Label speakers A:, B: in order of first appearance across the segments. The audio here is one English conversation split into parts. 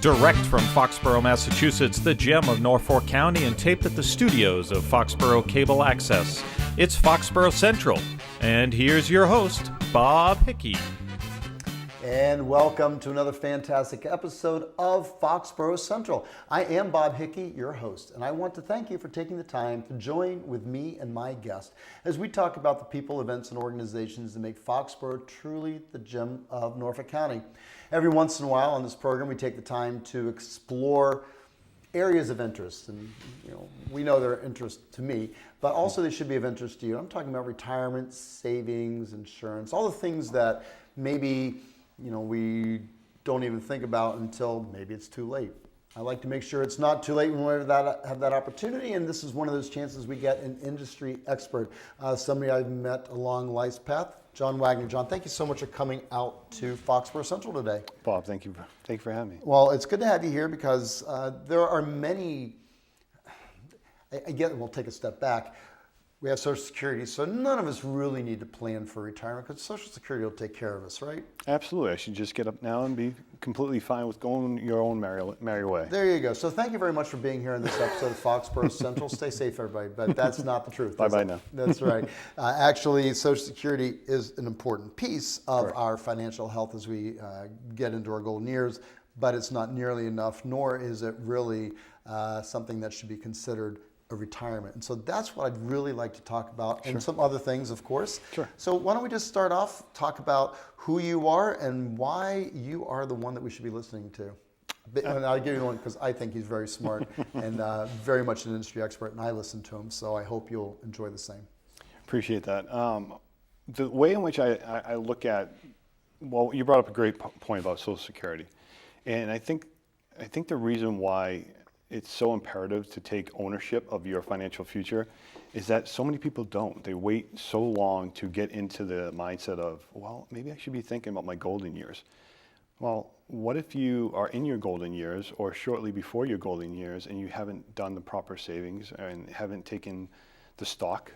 A: Direct from Foxborough, Massachusetts, the gem of Norfolk County, and taped at the studios of Foxborough Cable Access. It's Foxborough Central. And here's your host, Bob Hickey.
B: And welcome to another fantastic episode of Foxborough Central. I am Bob Hickey, your host, and I want to thank you for taking the time to join with me and my guest as we talk about the people, events, and organizations that make Foxborough truly the gem of Norfolk County. Every once in a while on this program, we take the time to explore areas of interest, and we know they're of interest to me, but also they should be of interest to you. I'm talking about retirement, savings, insurance, all the things that maybe we don't even think about until maybe it's too late. I like to make sure it's not too late when we have that opportunity, and this is one of those chances we get an industry expert, somebody I've met along life's path, John Wagner. John, thank you so much for coming out to Foxborough Central today.
C: Bob, thank you for having me.
B: Well, it's good to have you here because there are many, again, we'll take a step back. We have Social Security, so none of us really need to plan for retirement because Social Security will take care of us, right?
C: Absolutely. I should just get up now and be completely fine with going your own merry way.
B: There you go. So thank you very much for being here in this episode of Foxborough Central. Stay safe, everybody, but that's not the truth.
C: Bye-bye now.
B: That's right. Actually, Social Security is an important piece of
C: Correct.
B: Our financial health as we get into our golden years, but it's not nearly enough, nor is it really something that should be considered a retirement. And so that's what I'd really like to talk about, and some other things, of course.
C: Sure.
B: So why don't we just start off, talk about who you are and why you are the one that we should be listening to. And I'll give you one because I think he's very smart and very much an industry expert, and I listen to him, so I hope you'll enjoy the same.
C: Appreciate that. The way in which I look at, well, you brought up a great point about Social Security, and I think the reason why it's so imperative to take ownership of your financial future is that so many people don't. They wait so long to get into the mindset of, well, maybe I should be thinking about my golden years. Well, what if you are in your golden years or shortly before your golden years and you haven't done the proper savings and haven't taken the stock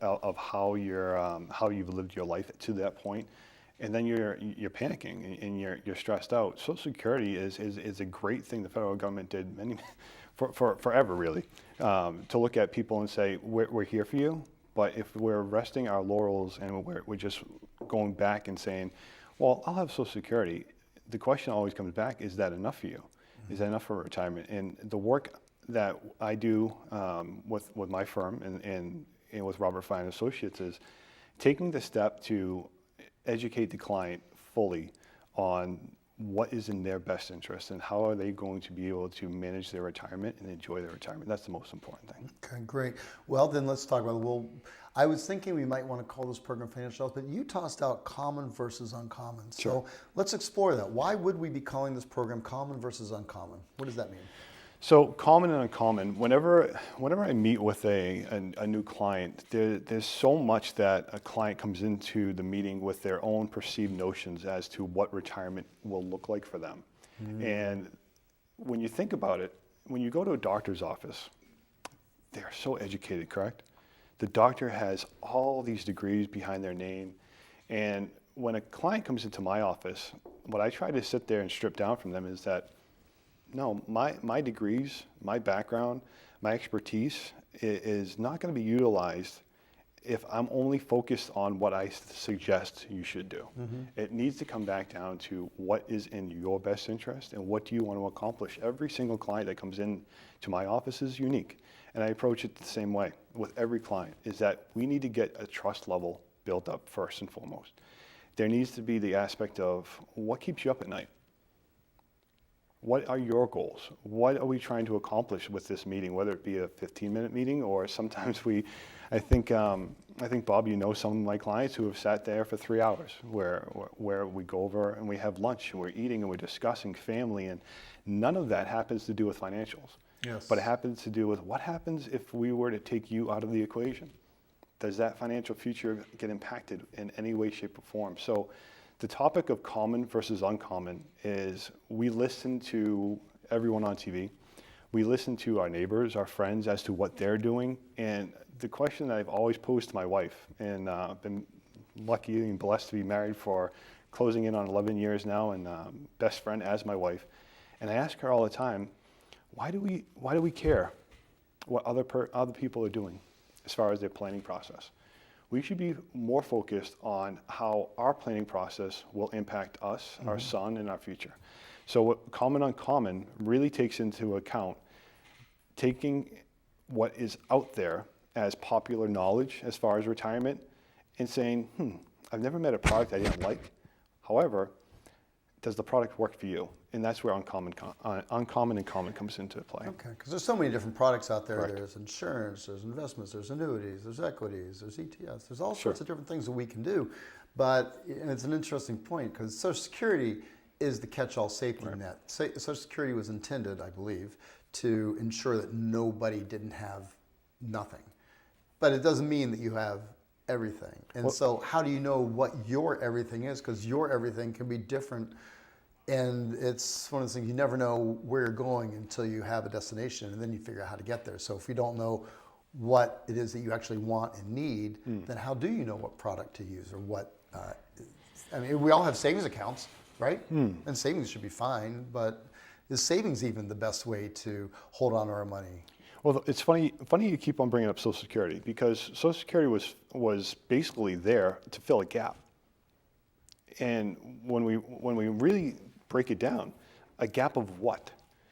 C: of how you've lived your life to that point, and then you're panicking and you're stressed out. Social Security is a great thing the federal government did forever, really, to look at people and say, we're here for you, but if we're resting our laurels and we're just going back and saying, well, I'll have Social Security, the question always comes back, is that enough for you? Is that enough for retirement? And the work that I do with my firm and with Robert Fine Associates is taking the step to educate the client fully on what is in their best interest and how are they going to be able to manage their retirement and enjoy their retirement. That's the most important thing.
B: Okay, great. Well, then let's talk about it. Well, I was thinking we might want to call this program Financial Health, but you tossed out common versus uncommon.
C: Sure.
B: So let's explore that. Why would we be calling this program common versus uncommon? What does that mean?
C: So common and uncommon, whenever I meet with a new client, there's so much that a client comes into the meeting with their own perceived notions as to what retirement will look like for them. Mm-hmm. And when you think about it, when you go to a doctor's office, they're so educated, correct? The doctor has all these degrees behind their name. And when a client comes into my office, what I try to sit there and strip down from them is that, no, my degrees, my background, my expertise is not going to be utilized if I'm only focused on what I suggest you should do. Mm-hmm. It needs to come back down to what is in your best interest and what do you want to accomplish. Every single client that comes in to my office is unique, and I approach it the same way with every client, is that we need to get a trust level built up first and foremost. There needs to be the aspect of what keeps you up at night. What are your goals? What are we trying to accomplish with this meeting, whether it be a 15-minute meeting or sometimes I think Bob, some of my clients who have sat there for 3 hours where we go over and we have lunch and we're eating and we're discussing family, and none of that happens to do with financials.
B: Yes.
C: But it happens to do with what happens if we were to take you out of the equation. Does that financial future get impacted in any way, shape, or form? So the topic of common versus uncommon is we listen to everyone on TV. We listen to our neighbors, our friends as to what they're doing. And the question that I've always posed to my wife, and I've been lucky and blessed to be married for closing in on 11 years now, and best friend as my wife. And I ask her all the time, why do we care what other people are doing as far as their planning process? We should be more focused on how our planning process will impact us, our son, and our future. So what Common Uncommon really takes into account taking what is out there as popular knowledge as far as retirement and saying, I've never met a product I didn't like. However, does the product work for you? And that's where Uncommon and Common comes into play.
B: Okay, because there's so many different products out there.
C: Correct.
B: There's insurance, there's investments, there's annuities, there's equities, there's ETFs, there's all sorts of different things that we can do. But and it's an interesting point because Social Security is the catch-all safety net. Social Security was intended, I believe, to ensure that nobody didn't have nothing. But it doesn't mean that you have everything. And so how do you know what your everything is? Because your everything can be different. And it's one of those things, you never know where you're going until you have a destination, and then you figure out how to get there. So if you don't know what it is that you actually want and need, then how do you know what product to use or what? I mean, we all have savings accounts, right? And savings should be fine, but is savings even the best way to hold on to our money?
C: Well, it's funny you keep on bringing up Social Security, because Social Security was basically there to fill a gap. And when we really break it down, a gap of what?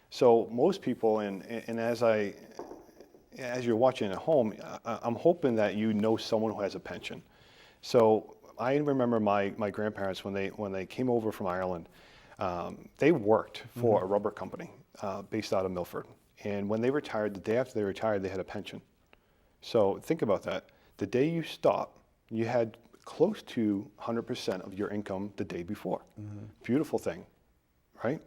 C: So most people, and as you're watching at home, I'm hoping that you know someone who has a pension. So I remember my grandparents when they came over from Ireland, they worked for a rubber company based out of Milford. And when they retired, the day after they retired, they had a pension. So think about that. The day you stop, you had close to 100% of your income the day before. Beautiful thing, right?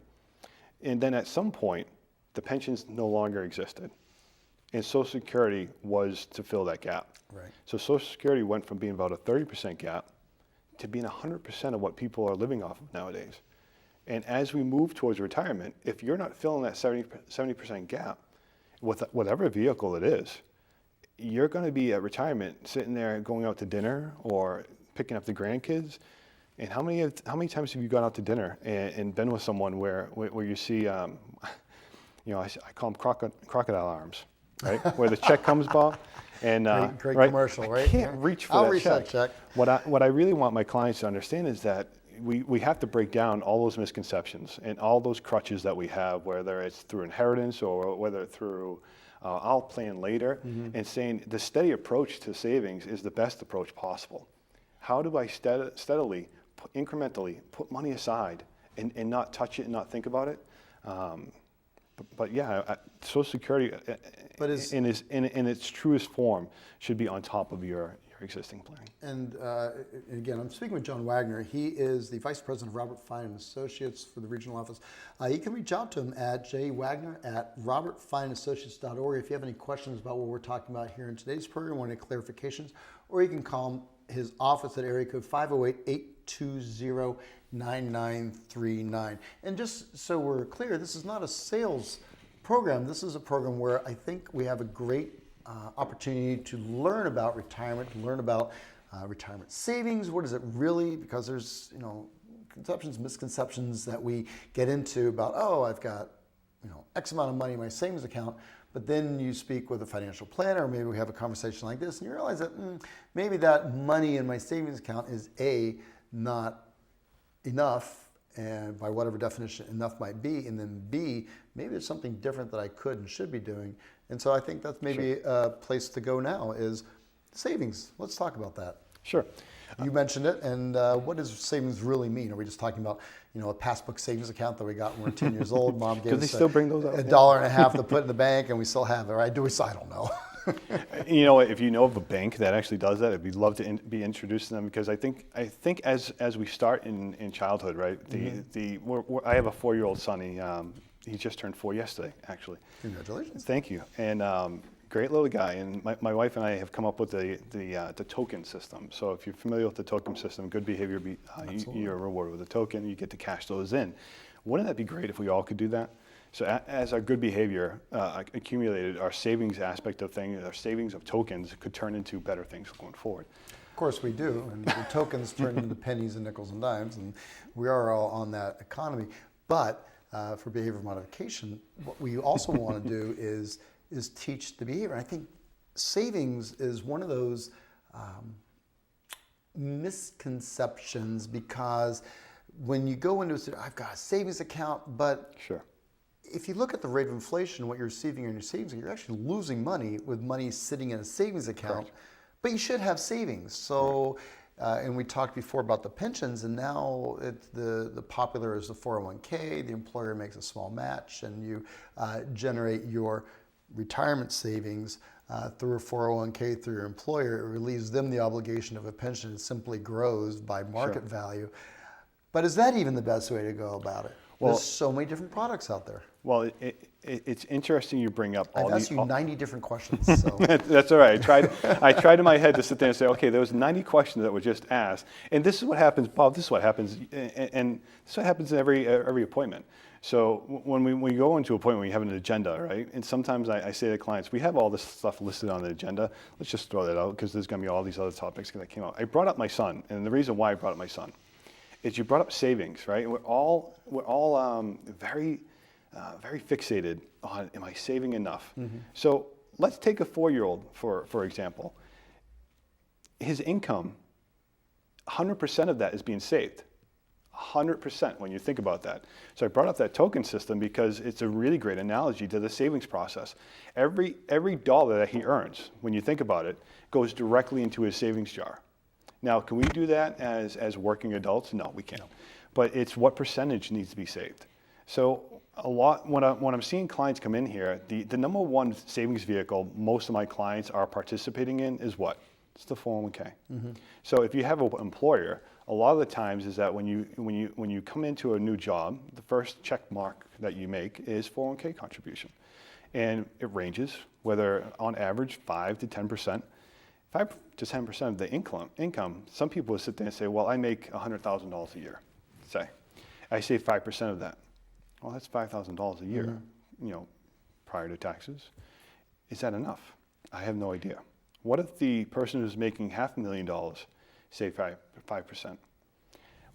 C: And then at some point, the pensions no longer existed. And Social Security was to fill that gap.
B: Right.
C: So Social Security went from being about a 30% gap to being 100% of what people are living off of nowadays. And as we move towards retirement, if you're not filling that 70% gap with whatever vehicle it is, you're going to be at retirement sitting there going out to dinner or picking up the grandkids. And how many times have you gone out to dinner and been with someone where you see, I call them crocodile arms, right? Where the check comes by. And
B: great
C: right?
B: commercial, right?
C: I can't reach for
B: I'll
C: that
B: reach
C: check.
B: that check.
C: What I really want my clients to understand is that we have to break down all those misconceptions and all those crutches that we have, whether it's through inheritance or whether through I'll plan later, and saying the steady approach to savings is the best approach possible. How do I steadily, incrementally put money aside and not touch it and not think about it? But yeah, Social Security in its truest form should be on top of your existing plan.
B: And again, I'm speaking with John Wagner. He is the Vice President of Robert Fine and Associates for the regional office. You can reach out to him at jwagner@robertfineassociates.org if you have any questions about what we're talking about here in today's program or any clarifications, or you can call his office at area code 508-820-9939. And just so we're clear, this is not a sales program. This is a program where I think we have a great opportunity to learn about retirement, to learn about retirement savings. What is it really? Because there's misconceptions that we get into about, I've got X amount of money in my savings account. But then you speak with a financial planner, or maybe we have a conversation like this, and you realize that maybe that money in my savings account is not enough, and by whatever definition enough might be, and then B, maybe there's something different that I could and should be doing. And so I think that's maybe a place to go now is savings. Let's talk about that.
C: Sure.
B: You mentioned it, and what does savings really mean? Are we just talking about, a passbook savings account that we got when we were 10 years old? Mom gave us
C: still bring those out?
B: $1.50 to put in the bank, and we still have it, right? I don't know.
C: If you know of a bank that actually does that, I'd love to be introduced to them, because I think as we start in childhood, right? I have a 4-year-old son. He just turned 4 yesterday, actually.
B: Congratulations.
C: Thank you. And great little guy. And my wife and I have come up with the token system. So if you're familiar with the token system, good behavior, you're rewarded with a token. You get to cash those in. Wouldn't that be great if we all could do that? So as our good behavior accumulated, our savings aspect of things, our savings of tokens could turn into better things going forward.
B: Of course we do. And the tokens turn into pennies and nickels and dimes. And we are all on that economy. But for behavior modification, what we also want to do is teach the behavior. I think savings is one of those misconceptions, because when you go into I've got a savings account, but
C: Sure.
B: if you look at the rate of inflation, what you're receiving in your savings, you're actually losing money with money sitting in a savings account.
C: Correct.
B: But you should have savings. So, and we talked before about the pensions, and now the popular is the 401k. The employer makes a small match, and you generate your retirement savings through a 401k through your employer. It relieves them the obligation of a pension. It simply grows by market value. But is that even the best way to go about it?
C: Well,
B: there's so many different products out there.
C: Well, it's interesting you bring up all
B: I've asked you 90 different questions. So.
C: That's all right. I tried in my head to sit there and say, okay, there was 90 questions that were just asked, and this is what happens, Bob. This is what happens, and this is what happens in every appointment. So when we go into an appointment, we have an agenda, right? And sometimes I say to clients, we have all this stuff listed on the agenda. Let's just throw that out because there's going to be all these other topics that came out. I brought up my son, and the reason why I brought up my son is you brought up savings, right? We're all very fixated on, am I saving enough? Mm-hmm. So let's take a 4-year-old, for example. His income, 100% of that is being saved. 100% when you think about that. So I brought up that token system because it's a really great analogy to the savings process. Every dollar that he earns, when you think about it, goes directly into his savings jar. Now, can we do that as working adults? No, we can't. But it's what percentage needs to be saved. So a lot, when I'm seeing clients come in here, the number one savings vehicle most of my clients are participating in is what? It's the 401k. Mm-hmm. So if you have an employer, a lot of the times is that when you come into a new job, the first check mark that you make is 401k contribution. And it ranges, whether on average 5 to 10%. 5 to 10% of the income, some people will sit there and say, well, I make $100,000 a year, say. I save 5% of that. Well, that's $5,000 a year, mm-hmm. Prior to taxes. Is that enough? I have no idea. What if the person who's making $500,000 save 5%?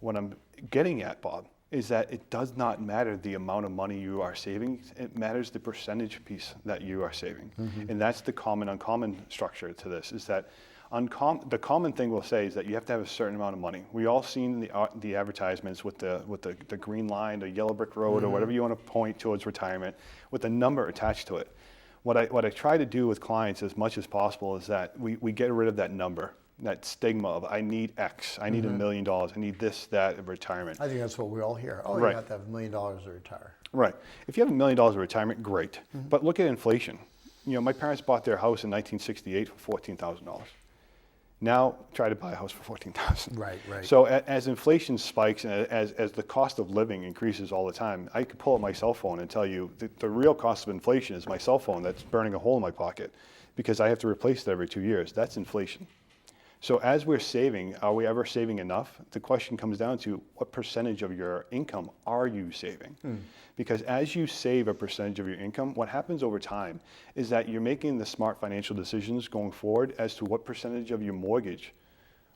C: What I'm getting at, Bob, is that it does not matter the amount of money you are saving. It matters the percentage piece that you are saving. Mm-hmm. And that's the common-uncommon structure to this, is that the common thing we'll say is that you have to have a certain amount of money. We all seen the advertisements with the green line, the yellow brick road, mm-hmm. or whatever you want to point towards retirement, with a number attached to it. What I try to do with clients as much as possible is that we get rid of that number, that stigma of I need X, I need $1 million, I need this, that, of retirement.
B: I think that's what we all hear. Oh,
C: right.
B: You have to have $1 million to retire.
C: Right. If you have $1 million of retirement, great. Mm-hmm. But look at inflation. My parents bought their house in 1968 for $14,000. Now try to buy a house for $14,000.
B: Right.
C: So as inflation spikes and as the cost of living increases all the time, I could pull up my cell phone and tell you the real cost of inflation is my cell phone that's burning a hole in my pocket because I have to replace it every 2 years. That's inflation. So as we're saving, are we ever saving enough? The question comes down to what percentage of your income are you saving? Because as you save a percentage of your income, what happens over time is that you're making the smart financial decisions going forward as to what percentage of your mortgage,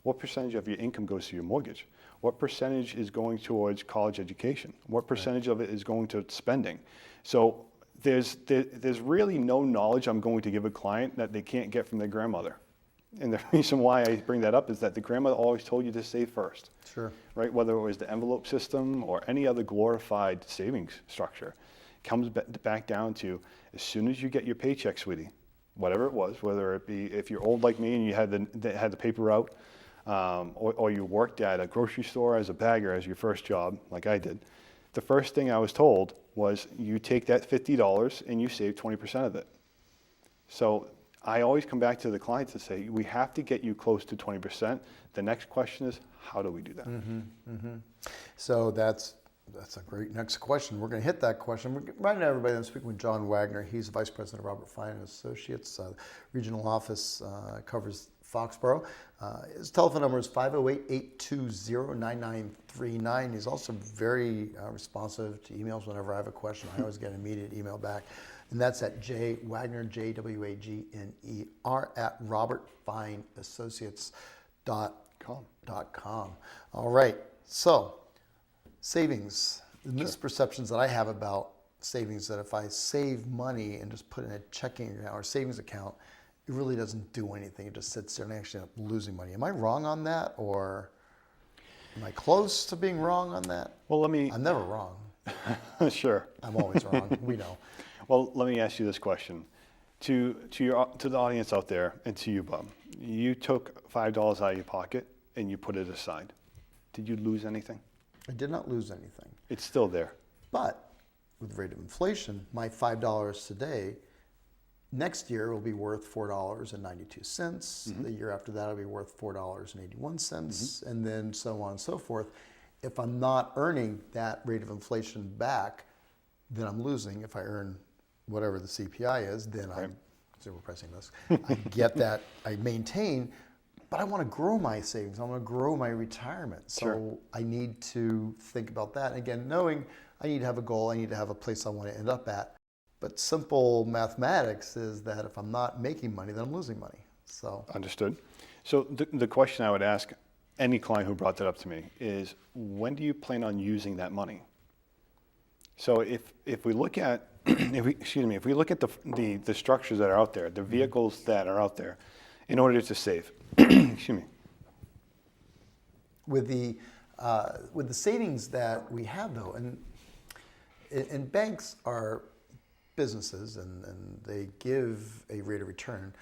C: what percentage of your income goes to your mortgage, what percentage is going towards college education, what percentage of it is going to spending. So there's really no knowledge I'm going to give a client that they can't get from their grandmother. And the reason why I bring that up is that the grandmother always told you to save first.
B: Sure.
C: Right? Whether it was the envelope system or any other glorified savings structure, it comes back down to as soon as you get your paycheck, sweetie, whatever it was, whether it be if you're old like me and you had the paper route, or you worked at a grocery store as a bagger as your first job, like I did, the first thing I was told was you take that $50 and you save 20% of it. So I always come back to the clients and say, we have to get you close to 20%. The next question is, how do we do that?
B: Mm-hmm, mm-hmm. So that's a great next question. We're going to hit that question. We're reminding everybody that I'm speaking with John Wagner. He's Vice President of Robert Fine & Associates. Regional office covers Foxborough. His telephone number is 508-820-9939. He's also very responsive to emails whenever I have a question. I always get an immediate email back. And that's at Wagner, JWAGNER, at robertfineassociates.com. All right. So, savings. the misperceptions that I have about savings, that if I save money and just put in a checking account or savings account, it really doesn't do anything. It just sits there and I actually end up losing money. Am I wrong on that, or am I close to being wrong on that?
C: Well,
B: I'm never wrong.
C: Sure.
B: I'm always wrong. We know.
C: Well, let me ask you this question. To the audience out there, and to you, Bob. You took $5 out of your pocket and you put it aside. Did you lose anything?
B: I did not lose anything.
C: It's still there.
B: But with the rate of inflation, my $5 today, next year will be worth $4.92. The year after that, it'll be worth $4.81, and then so on and so forth. If I'm not earning that rate of inflation back, then I'm losing. If I earn whatever the CPI is, then I'm zero pricing this. I get that, I maintain, but I want to grow my savings. I want to grow my retirement. So I need to think about that. And again, knowing I need to have a goal, I need to have a place I want to end up at. But simple mathematics is that if I'm not making money, then I'm losing money. So
C: Understood. So the question I would ask any client who brought that up to me is, when do you plan on using that money? So if we look at if we look at the structures that are out there, the vehicles that are out there, in order to save, excuse me.
B: With the savings that we have, though, and banks are businesses, and they give a rate of return,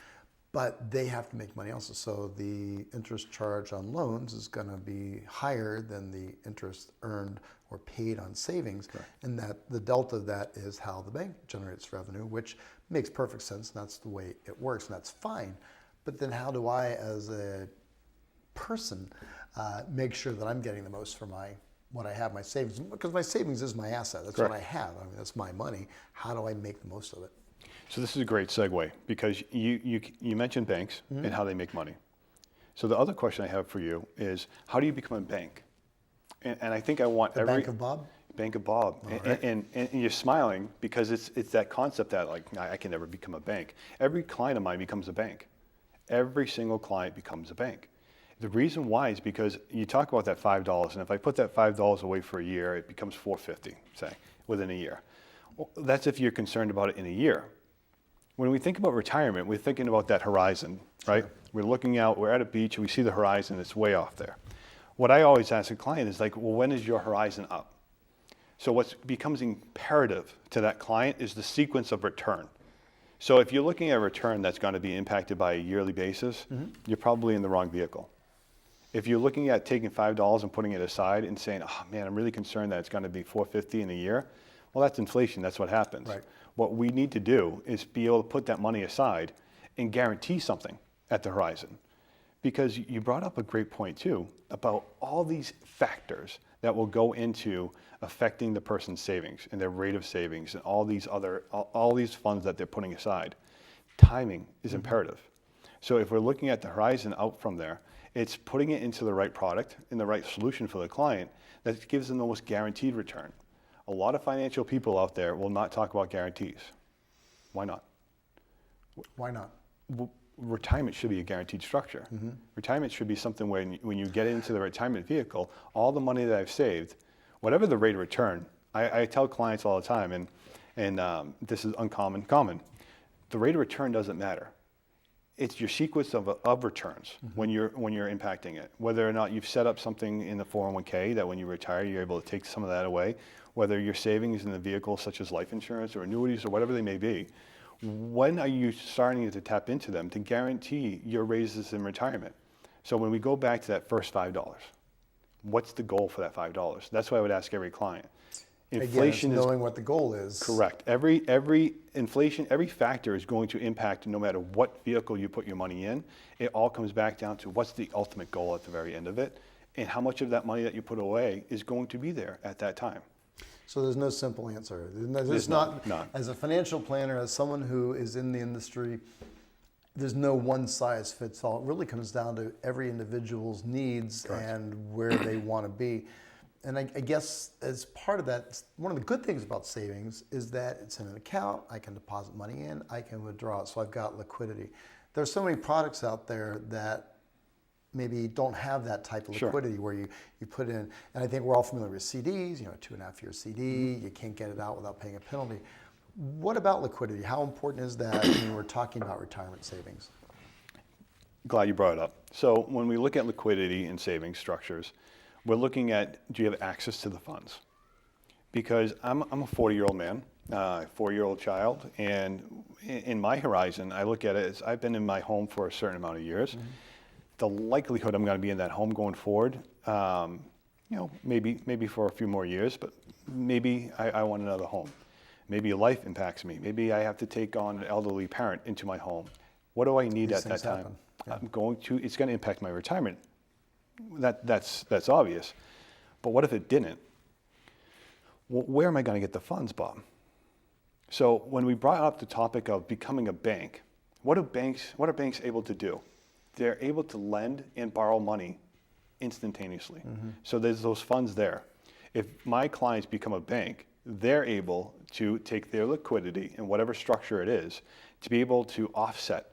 B: but they have to make money also. So the interest charge on loans is going to be higher than the interest earned or paid on savings.
C: Correct.
B: And that the delta of that is how the bank generates revenue, which makes perfect sense, and that's the way it works, and that's fine. But then how do I, as a person, make sure that I'm getting the most for what I have, my savings? Because my savings is my asset. That's
C: Correct.
B: what I have. I mean, that's my money. How do I make the most of it?
C: So this is a great segue, because you mentioned banks and how they make money. So the other question I have for you is, how do you become a bank? And I think I want
B: The Bank of Bob?
C: Bank of Bob. And you're smiling because it's that concept that, like, I can never become a bank. Every client of mine becomes a bank. Every single client becomes a bank. The reason why is because you talk about that $5, and if I put that $5 away for a year, it becomes $4.50, say, within a year. Well, that's if you're concerned about it in a year. When we think about retirement, we're thinking about that horizon, right? We're looking out, we're at a beach, and we see the horizon, it's way off there. What I always ask a client is like, well, when is your horizon up? So what becomes imperative to that client is the sequence of return. So if you're looking at a return that's going to be impacted by a yearly basis, you're probably in the wrong vehicle. If you're looking at taking $5 and putting it aside and saying, oh man, I'm really concerned that it's going to be $4.50 in a year, well, that's inflation, that's what happens.
B: Right.
C: What we need to do is be able to put that money aside and guarantee something at the horizon. Because you brought up a great point too about all these factors that will go into affecting the person's savings and their rate of savings and all these funds that they're putting aside. Timing is imperative. So if we're looking at the horizon out from there, it's putting it into the right product and the right solution for the client that gives them the most guaranteed return. A lot of financial people out there will not talk about guarantees. Why not?
B: Why not?
C: Retirement should be a guaranteed structure. Retirement should be something where when you get into the retirement vehicle, all the money that I've saved, whatever the rate of return, I tell clients all the time, and this is common. The rate of return doesn't matter. It's your sequence of returns when you're impacting it. Whether or not you've set up something in the 401k that when you retire, you're able to take some of that away. Whether your savings in the vehicle, such as life insurance or annuities or whatever they may be, when are you starting to tap into them to guarantee your raises in retirement? So when we go back to that first $5, what's the goal for that $5? That's what I would ask every client.
B: Inflation, knowing what the goal is.
C: Correct. Every inflation, every factor is going to impact no matter what vehicle you put your money in. It all comes back down to what's the ultimate goal at the very end of it, and how much of that money that you put away is going to be there at that time.
B: So there's no simple answer.
C: There's not.
B: As a financial planner, as someone who is in the industry, there's no one size fits all. It really comes down to every individual's needs. Correct. And where they want to be. And I guess as part of that, one of the good things about savings is that it's in an account, I can deposit money in, I can withdraw it, so I've got liquidity. There's so many products out there that maybe don't have that type of
C: Sure.
B: liquidity where you put in, and I think we're all familiar with CDs, you know, 2.5-year CD, you can't get it out without paying a penalty. What about liquidity? How important is that when we're talking about retirement savings?
C: Glad you brought it up. So when we look at liquidity and savings structures, we're looking at, do you have access to the funds? Because I'm a 40-year-old man, 4-year-old child, and in my horizon, I look at it as I've been in my home for a certain amount of years. The likelihood I'm going to be in that home going forward, you know, maybe for a few more years, but maybe I want another home. Maybe life impacts me. Maybe I have to take on an elderly parent into my home. What do I need
B: These
C: at that
B: things
C: time?
B: happen. Yeah.
C: It's going to impact my retirement. That's obvious. But what if it didn't? Well, where am I going to get the funds, Bob? So when we brought up the topic of becoming a bank, what are banks able to do? They're able to lend and borrow money instantaneously. So there's those funds there. If my clients become a bank, they're able to take their liquidity and whatever structure it is to be able to offset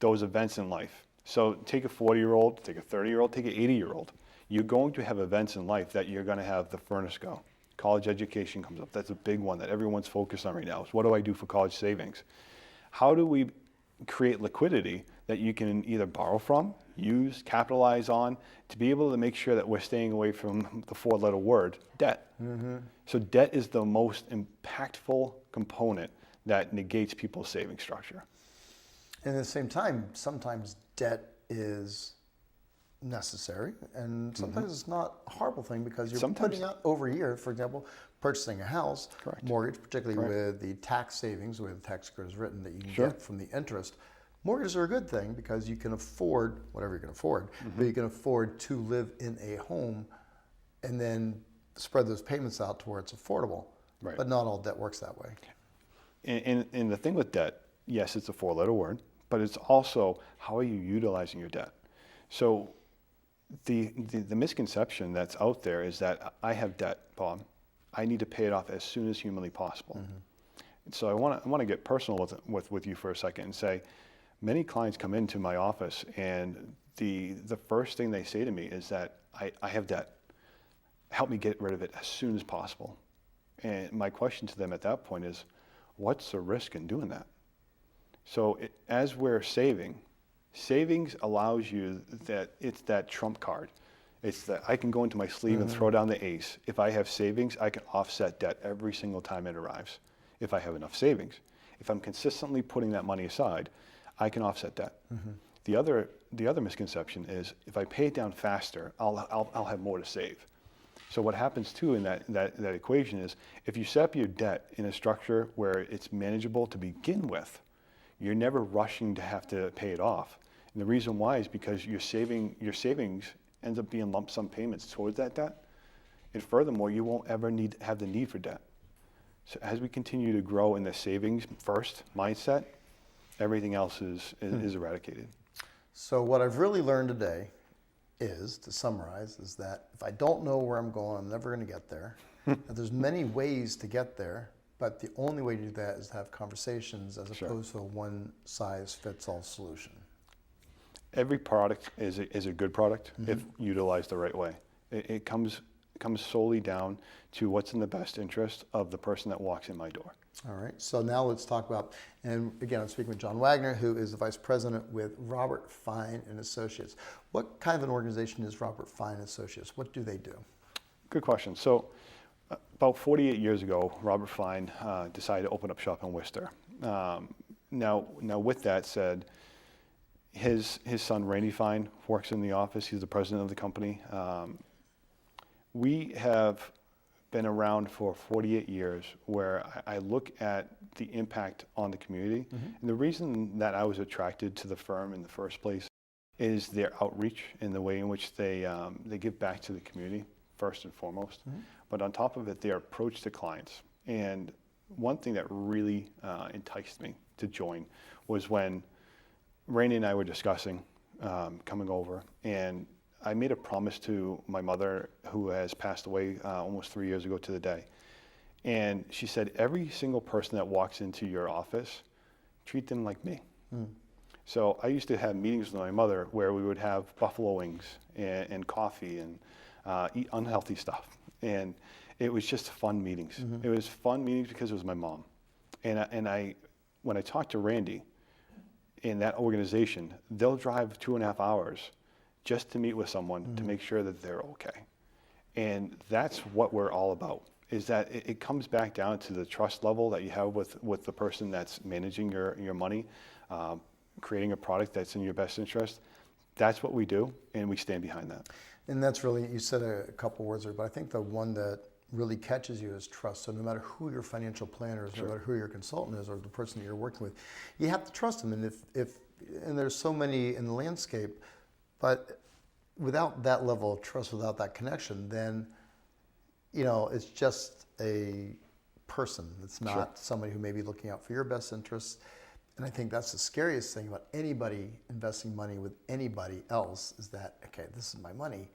C: those events in life. So take a 40-year-old, take a 30-year-old, take an 80-year-old. You're going to have events in life that you're going to have the furnace go. College education comes up. That's a big one that everyone's focused on right now. Is what do I do for college savings? How do we create liquidity that you can either borrow from, use, capitalize on, to be able to make sure that we're staying away from the 4-letter word, debt. So debt is the most impactful component that negates people's saving structure.
B: And at the same time, sometimes debt is necessary, and sometimes it's not a horrible thing because you're putting out over a year, for example, purchasing a house,
C: Correct.
B: mortgage, particularly
C: Correct.
B: with the tax savings, the way the tax code is written, that you can
C: Sure.
B: get from the interest. Mortgages are a good thing because you can afford whatever you can afford, but you can afford to live in a home and then spread those payments out to where it's affordable.
C: Right.
B: But not all debt works that way.
C: And the thing with debt, yes, it's a 4-letter word, but it's also how are you utilizing your debt? So the misconception that's out there is that I have debt, Bob. I need to pay it off as soon as humanly possible. And so I want to get personal with you for a second and say, many clients come into my office and the first thing they say to me is that I have debt. Help me get rid of it as soon as possible. And my question to them at that point is, what's the risk in doing that? So as we're savings allows you that it's that trump card. It's that I can go into my sleeve and throw down the ace. If I have savings, I can offset debt every single time it arrives, if I have enough savings. If I'm consistently putting that money aside, I can offset debt. The other misconception is if I pay it down faster, I'll have more to save. So what happens too in that equation is if you set up your debt in a structure where it's manageable to begin with, you're never rushing to have to pay it off. And the reason why is because your savings ends up being lump sum payments towards that debt. And furthermore, you won't ever have the need for debt. So as we continue to grow in the savings first mindset, everything else is eradicated.
B: So what I've really learned today is, to summarize, is that if I don't know where I'm going, I'm never going to get there. That there's many ways to get there, but the only way to do that is to have conversations as opposed to a one-size-fits-all solution.
C: Every product is a good product if utilized the right way. It comes solely down to what's in the best interest of the person that walks in my door.
B: All right, so now let's talk about, and again, I'm speaking with John Wagner, who is the Vice President with Robert Fine and Associates. What kind of an organization is Robert Fine and Associates? What do they do?
C: Good question. So about 48 years ago, Robert Fine decided to open up shop in Worcester. Now with that said, his son Randy Fine works in the office. He's the president of the company. We have been around for 48 years where I look at the impact on the community. And the reason that I was attracted to the firm in the first place is their outreach and the way in which they give back to the community first and foremost. But on top of it, their approach to clients. And one thing that really enticed me to join was when Rainey and I were discussing coming over, and I made a promise to my mother, who has passed away almost 3 years ago to the day. And she said, every single person that walks into your office, treat them like me. So I used to have meetings with my mother where we would have buffalo wings and coffee and eat unhealthy stuff. And it was just fun meetings. It was fun meetings because it was my mom. And when I talked to Randy in that organization, they'll drive 2.5 hours just to meet with someone to make sure that they're okay. And that's what we're all about, is that it comes back down to the trust level that you have with the person that's managing your money, creating a product that's in your best interest. That's what we do, and we stand behind that.
B: And that's really, you said a couple words there, but I think the one that really catches you is trust. So no matter who your financial planner is, no matter who your consultant is, or the person that you're working with, you have to trust them. And and there's so many in the landscape, but without that level of trust, without that connection, then, it's just a person. It's not somebody who may be looking out for your best interests. And I think that's the scariest thing about anybody investing money with anybody else, is that, okay, this is my money.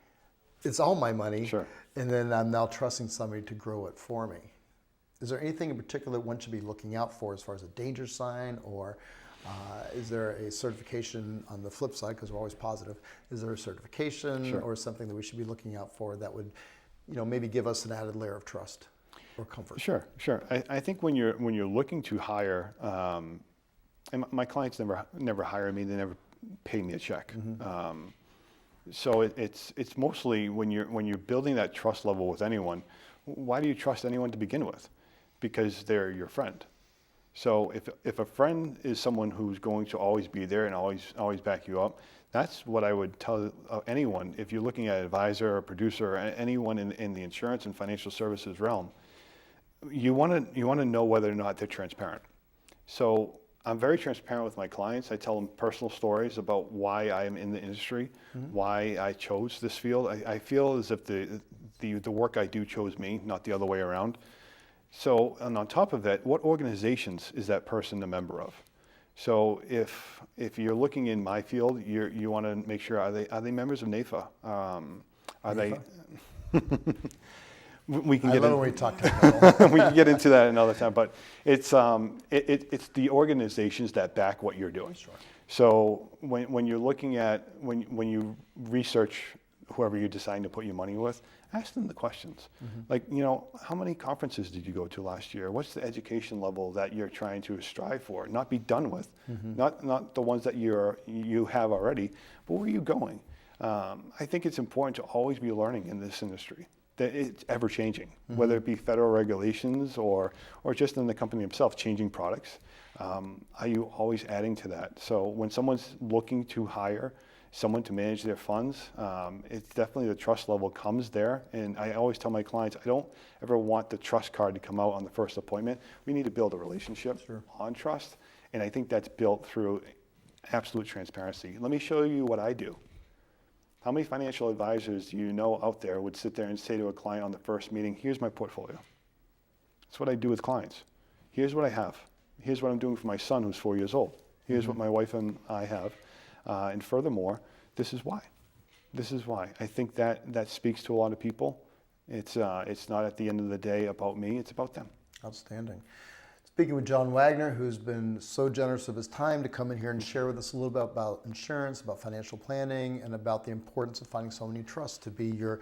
B: It's all my money.
C: Sure.
B: And then I'm now trusting somebody to grow it for me. Is there anything in particular one should be looking out for as far as a danger sign, or is there a certification on the flip side, because we're always positive? Is there a certification or something that we should be looking out for that would, maybe give us an added layer of trust or comfort? Sure.
C: I think when you're looking to hire, and my clients never hire me, they never pay me a check. So it's mostly when you're building that trust level with anyone. Why do you trust anyone to begin with? Because they're your friend. So if a friend is someone who's going to always be there and always back you up, that's what I would tell anyone. If you're looking at an advisor or producer or anyone in the insurance and financial services realm, you want to know whether or not they're transparent. So I'm very transparent with my clients. I tell them personal stories about why I am in the industry, why I chose this field. I feel as if the work I do chose me, not the other way around. So, and on top of that, what organizations is that person a member of? So if you're looking in my field, you want to make sure, are they members of NAFA? Are they? We can get
B: we talk technical.
C: we can get into that another time, but it's the organizations that back what you're doing.
B: Sure.
C: So when you're looking at when you research whoever you decide to put your money with, ask them the questions. Like, how many conferences did you go to last year? What's the education level that you're trying to strive for? Not be done with, not the ones that you have already, but where are you going? I think it's important to always be learning in this industry. That it's ever changing, whether it be federal regulations or just in the company itself, changing products. Are you always adding to that? So when someone's looking to hire someone to manage their funds, it's definitely the trust level comes there. And I always tell my clients, I don't ever want the trust card to come out on the first appointment. We need to build a relationship on trust. And I think that's built through absolute transparency. Let me show you what I do. How many financial advisors do you know out there would sit there and say to a client on the first meeting, here's my portfolio. That's what I do with clients. Here's what I have. Here's what I'm doing for my son who's 4 years old. Here's what my wife and I have. And furthermore, this is why. This is why. I think that speaks to a lot of people. It's not at the end of the day about me, it's about them.
B: Outstanding. Speaking with John Wagner, who's been so generous of his time to come in here and share with us a little bit about insurance, about financial planning, and about the importance of finding someone you trust to be your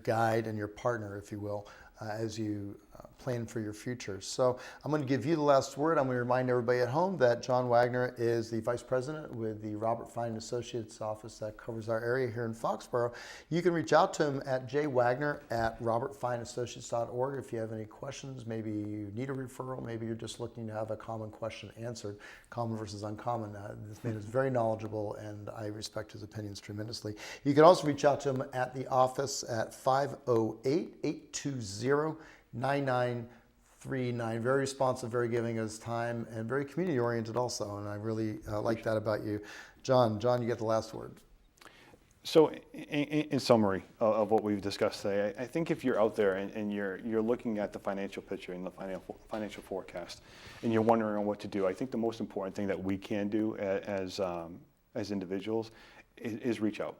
B: guide and your partner, if you will, as you plan for your future. So I'm going to give you the last word. I'm going to remind everybody at home that John Wagner is the Vice President with the Robert Fine Associates office that covers our area here in Foxborough. You can reach out to him at jwagner@robertfineassociates.org if you have any questions. Maybe you need a referral. Maybe you're just looking to have a common question answered, common versus uncommon. This man is very knowledgeable, and I respect his opinions tremendously. You can also reach out to him at the office at 508-820-9939. Very responsive, very giving of his time, and very community oriented also. And I really like that about you. John, you get the last word.
C: So in summary of what we've discussed today, I think if you're out there and you're looking at the financial picture and the financial forecast and you're wondering on what to do, I think the most important thing that we can do as individuals is reach out.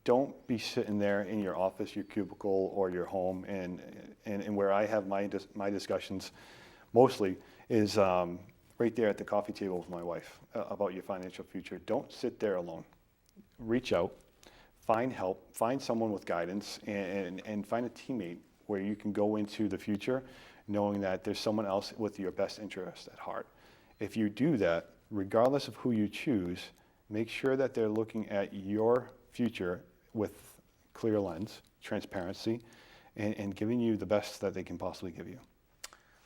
C: Don't be sitting there in your office, your cubicle, or your home, and where I have my discussions mostly is right there at the coffee table with my wife about your financial future. Don't sit there alone. Reach out, find help, find someone with guidance, and find a teammate where you can go into the future knowing that there's someone else with your best interest at heart. If you do that, regardless of who you choose, make sure that they're looking at your future with clear lens, transparency, and giving you the best that they can possibly give you.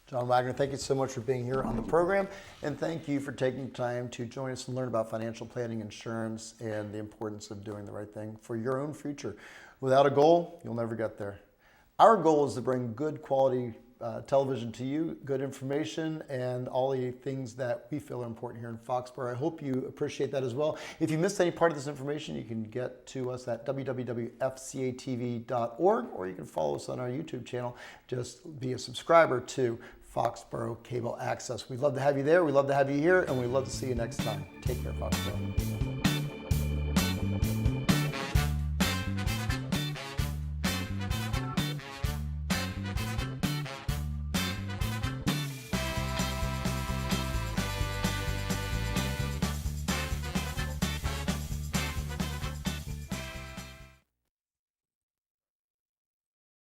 B: John Wagner, thank you so much for being here on the program, and thank you for taking time to join us and learn about financial planning, insurance, and the importance of doing the right thing for your own future. Without a goal, you'll never get there. Our goal is to bring good quality television to you, good information, and all the things that we feel are important here in Foxborough. I hope you appreciate that as well. If you missed any part of this information, you can get to us at www.fcatv.org, or you can follow us on our YouTube channel. Just be a subscriber to Foxborough Cable Access. We'd love to have you there. We'd love to have you here, and we'd love to see you next time. Take care, Foxborough.